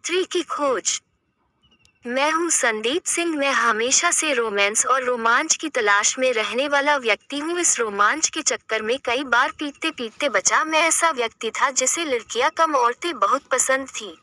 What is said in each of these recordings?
स्त्री की खोज। मैं हूँ संदीप सिंह। मैं हमेशा से रोमांस और रोमांच की तलाश में रहने वाला व्यक्ति हूँ। इस रोमांच के चक्कर में कई बार पीटते पीटते बचा। मैं ऐसा व्यक्ति था जिसे लड़कियां कम औरतें बहुत पसंद थी।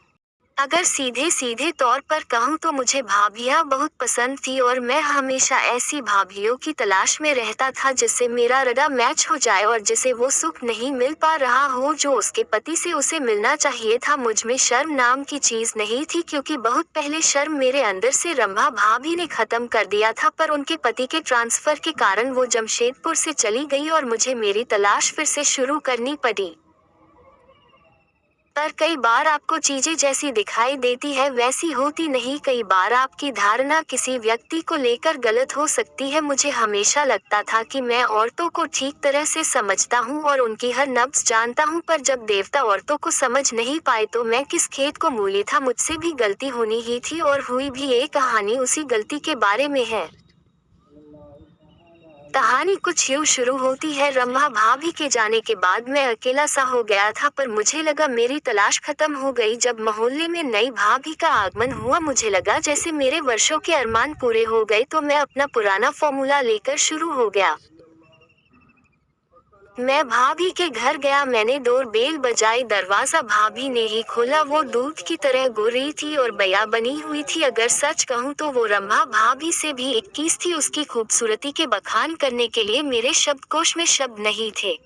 अगर सीधे सीधे तौर पर कहूँ तो मुझे भाभियाँ बहुत पसंद थी और मैं हमेशा ऐसी भाभियों की तलाश में रहता था जिससे मेरा रडा मैच हो जाए और जिसे वो सुख नहीं मिल पा रहा हो जो उसके पति से उसे मिलना चाहिए था। मुझ में शर्म नाम की चीज नहीं थी, क्योंकि बहुत पहले शर्म मेरे अंदर से रंभा भाभी ने खत्म कर दिया था, पर उनके पति के ट्रांसफर के कारण वो जमशेदपुर से चली गई और मुझे मेरी तलाश फिर से शुरू करनी पड़ी। पर कई बार आपको चीजें जैसी दिखाई देती है वैसी होती नहीं। कई बार आपकी धारणा किसी व्यक्ति को लेकर गलत हो सकती है। मुझे हमेशा लगता था कि मैं औरतों को ठीक तरह से समझता हूँ और उनकी हर नब्ज जानता हूँ, पर जब देवता औरतों को समझ नहीं पाए तो मैं किस खेत को मूली था। मुझसे भी गलती होनी ही थी और हुई भी। ये कहानी उसी गलती के बारे में है। कहानी कुछ यूं शुरू होती है। रंभा भाभी के जाने के बाद मैं अकेला सा हो गया था, पर मुझे लगा मेरी तलाश खत्म हो गई। जब मोहल्ले में नई भाभी का आगमन हुआ मुझे लगा जैसे मेरे वर्षों के अरमान पूरे हो गए, तो मैं अपना पुराना फॉर्मूला लेकर शुरू हो गया। मैं भाभी के घर गया। मैंने डोरबेल बजाई। दरवाजा भाभी ने ही खोला। वो दूध की तरह गोरी थी और बया बनी हुई थी। अगर सच कहूँ तो वो रंभा भाभी से भी 21 थी। उसकी खूबसूरती के बखान करने के लिए मेरे शब्दकोश में शब्द नहीं थे।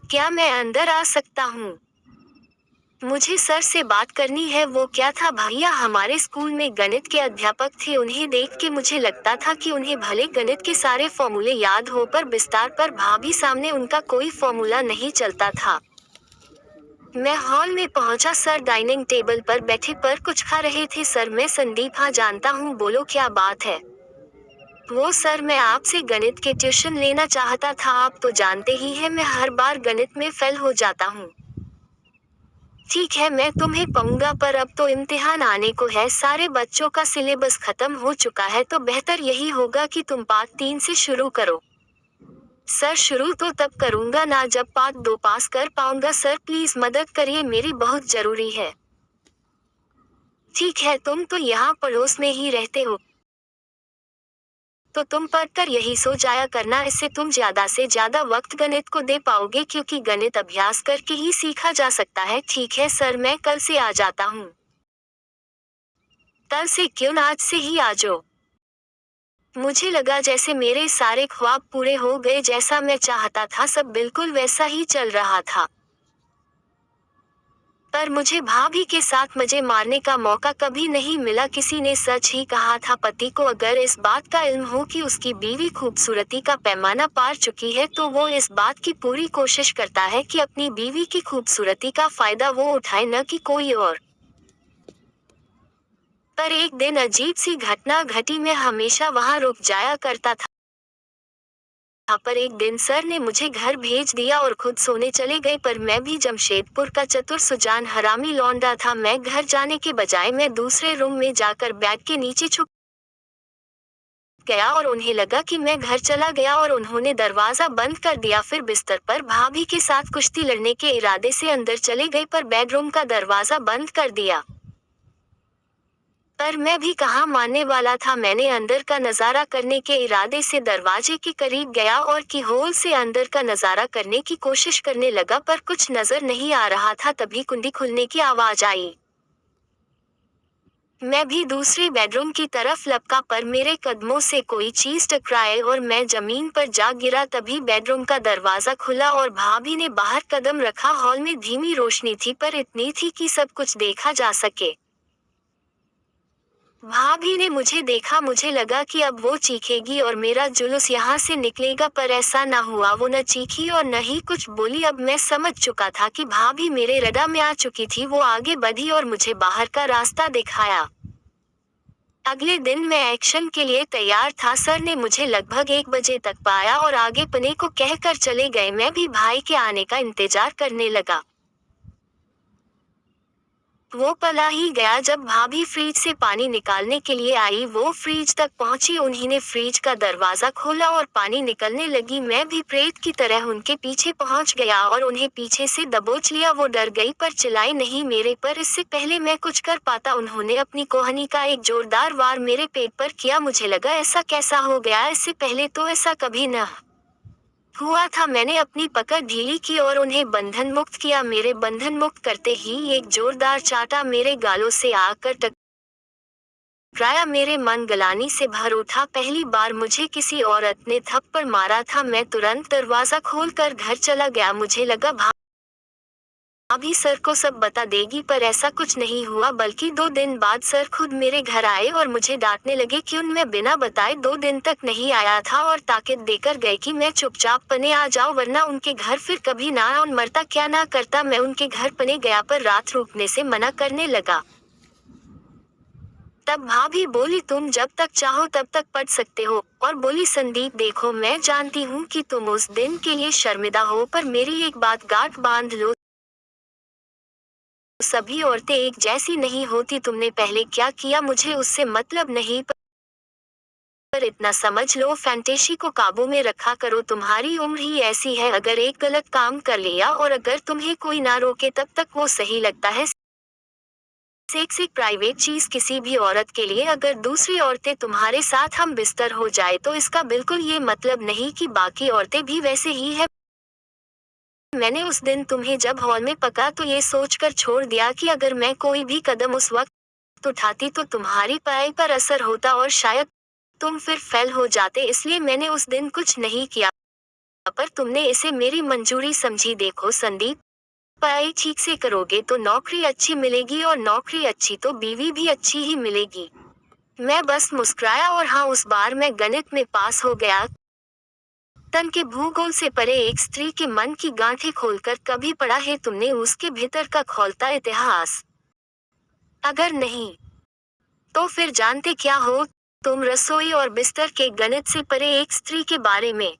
क्या मैं अंदर आ सकता हूँ? मुझे सर से बात करनी है। वो क्या था भैया हमारे स्कूल में गणित के अध्यापक थे। उन्हें देख के मुझे लगता था कि उन्हें भले गणित के सारे फॉर्मूले याद हो, पर विस्तार पर भाभी सामने उनका कोई फॉर्मूला नहीं चलता था। मैं हॉल में पहुंचा। सर डाइनिंग टेबल पर बैठे पर कुछ खा रहे थे। सर मैं संदीप हाँ जानता हूँ, बोलो क्या बात है? वो सर मैं आपसे गणित के ट्यूशन लेना चाहता था। आप तो जानते ही हैं मैं हर बार गणित में फेल हो जाता हूँ। ठीक है मैं तुम्हें पाऊंगा, पर अब तो इम्तिहान आने को है। सारे बच्चों का सिलेबस खत्म हो चुका है, तो बेहतर यही होगा कि तुम पार्ट 3 से शुरू करो। सर शुरू तो तब करूंगा ना जब पार्ट 2 पास कर पाऊंगा। सर प्लीज मदद करिए, मेरी बहुत जरूरी है। ठीक है तुम तो यहाँ पड़ोस में ही रहते हो, तो तुम पढ़कर यही सो जाया करना। इससे तुम ज्यादा से ज्यादा वक्त गणित को दे पाओगे, क्योंकि गणित अभ्यास करके ही सीखा जा सकता है। ठीक है सर मैं कल से आ जाता हूँ। कल से क्यों ना आज से ही आ जाओ। मुझे लगा जैसे मेरे सारे ख्वाब पूरे हो गए। जैसा मैं चाहता था सब बिल्कुल वैसा ही चल रहा था। पर मुझे भाभी के साथ मजे मारने का मौका कभी नहीं मिला। किसी ने सच ही कहा था, पति को अगर इस बात का इल्म हो कि उसकी बीवी खूबसूरती का पैमाना पार चुकी है तो वो इस बात की पूरी कोशिश करता है कि अपनी बीवी की खूबसूरती का फायदा वो उठाए, न कि कोई और। पर एक दिन अजीब सी घटना घटी। मैं हमेशा वहां रुक जाया करता था, पर एक दिन सर ने मुझे घर भेज दिया और खुद सोने चले गए। पर मैं भी जमशेदपुर का चतुर सुजान हरामी लौंडा था। मैं घर जाने के बजाय मैं दूसरे रूम में जाकर बैग के नीचे छुप गया और उन्हें लगा कि मैं घर चला गया और उन्होंने दरवाजा बंद कर दिया। फिर बिस्तर पर भाभी के साथ कुश्ती लड़ने के इरादे से अंदर चले गए, पर बेडरूम का दरवाजा बंद कर दिया। पर मैं भी कहाँ मानने वाला था। मैंने अंदर का नजारा करने के इरादे से दरवाजे के करीब गया और की होल से अंदर का नजारा करने की कोशिश करने लगा, पर कुछ नजर नहीं आ रहा था। तभी कुंडी खुलने की आवाज आई। मैं भी दूसरे बेडरूम की तरफ लपका, पर मेरे कदमों से कोई चीज टकराए और मैं जमीन पर जा गिरा। तभी बेडरूम का दरवाजा खुला और भाभी ने बाहर कदम रखा। हॉल में धीमी रोशनी थी, पर इतनी थी कि सब कुछ देखा जा सके। भाभी ने मुझे देखा। मुझे लगा कि अब वो चीखेगी और मेरा जुलूस यहाँ से निकलेगा, पर ऐसा न हुआ। वो न चीखी और न ही कुछ बोली। अब मैं समझ चुका था कि भाभी मेरे रडा में आ चुकी थी। वो आगे बढ़ी और मुझे बाहर का रास्ता दिखाया। अगले दिन मैं एक्शन के लिए तैयार था। सर ने मुझे लगभग 1 बजे तक पाया और आगे पने को कहकर चले गए। मैं भी भाई के आने का इंतजार करने लगा। वो पला ही गया जब भाभी फ्रिज से पानी निकालने के लिए आई। वो फ्रिज तक पहुंची, उन्होंने फ्रिज का दरवाजा खोला और पानी निकलने लगी। मैं भी प्रेत की तरह उनके पीछे पहुंच गया और उन्हें पीछे से दबोच लिया। वो डर गई पर चिल्लाई नहीं मेरे पर। इससे पहले मैं कुछ कर पाता, उन्होंने अपनी कोहनी का एक जोरदार वार मेरे पेट पर किया। मुझे लगा ऐसा कैसा हो गया, इससे पहले तो ऐसा कभी न हुआ था। मैंने अपनी पकड़ ढीली की और उन्हें बंधन मुक्त किया। मेरे बंधन मुक्त करते ही एक जोरदार चाटा मेरे गालों से आकर टकराया। मेरे मन गलानी से भर उठा। पहली बार मुझे किसी औरत ने थप्पड़ मारा था। मैं तुरंत दरवाजा खोलकर घर चला गया। मुझे लगा भाभी सर को सब बता देगी, पर ऐसा कुछ नहीं हुआ। बल्कि 2 दिन बाद सर खुद मेरे घर आए और मुझे डांटने लगे क्यों मैं बिना बताए 2 दिन तक नहीं आया था, और ताकत देकर गए कि मैं चुपचाप पने आ जाऊं वरना उनके घर फिर कभी ना आऊं। मरता क्या ना करता। मैं उनके घर पने गया पर रात रुकने से मना करने लगा। तब भाभी बोली तुम जब तक चाहो तब तक पढ़ सकते हो, और बोली संदीप देखो मैं जानती हूँ कि तुम उस दिन के लिए शर्मिंदा हो, पर मेरी एक बात गांठ बांध लो, सभी औरतें एक जैसी नहीं होती। तुमने पहले क्या किया मुझे उससे मतलब नहीं, पर इतना समझ लो फैंटेसी को काबू में रखा करो। तुम्हारी उम्र ही ऐसी है, अगर एक गलत काम कर लिया और अगर तुम्हें कोई ना रोके तब तक वो सही लगता है। सेक्स एक प्राइवेट चीज किसी भी औरत के लिए। अगर दूसरी औरतें तुम्हारे साथ हम बिस्तर हो जाए तो इसका बिल्कुल ये मतलब नहीं कि बाकी औरतें भी वैसे ही है। मैंने उस दिन तुम्हें जब हॉल में पका तो ये सोचकर छोड़ दिया कि अगर मैं कोई भी कदम उस वक्त उठाती तो तुम्हारी पढ़ाई पर असर होता और शायद तुम फिर फेल हो जाते, इसलिए मैंने उस दिन कुछ नहीं किया। पर तुमने इसे मेरी मंजूरी समझी। देखो संदीप, पढ़ाई ठीक से करोगे तो नौकरी अच्छी मिलेगी, और नौकरी अच्छी तो बीवी भी अच्छी ही मिलेगी। मैं बस मुस्कुराया और हाँ, उस बार मैं गणित में पास हो गया। तन के भूगोल से परे एक स्त्री के मन की गांठें खोलकर कभी पढ़ा है तुमने उसके भीतर का खौलता इतिहास? अगर नहीं तो फिर जानते क्या हो तुम रसोई और बिस्तर के गणित से परे एक स्त्री के बारे में।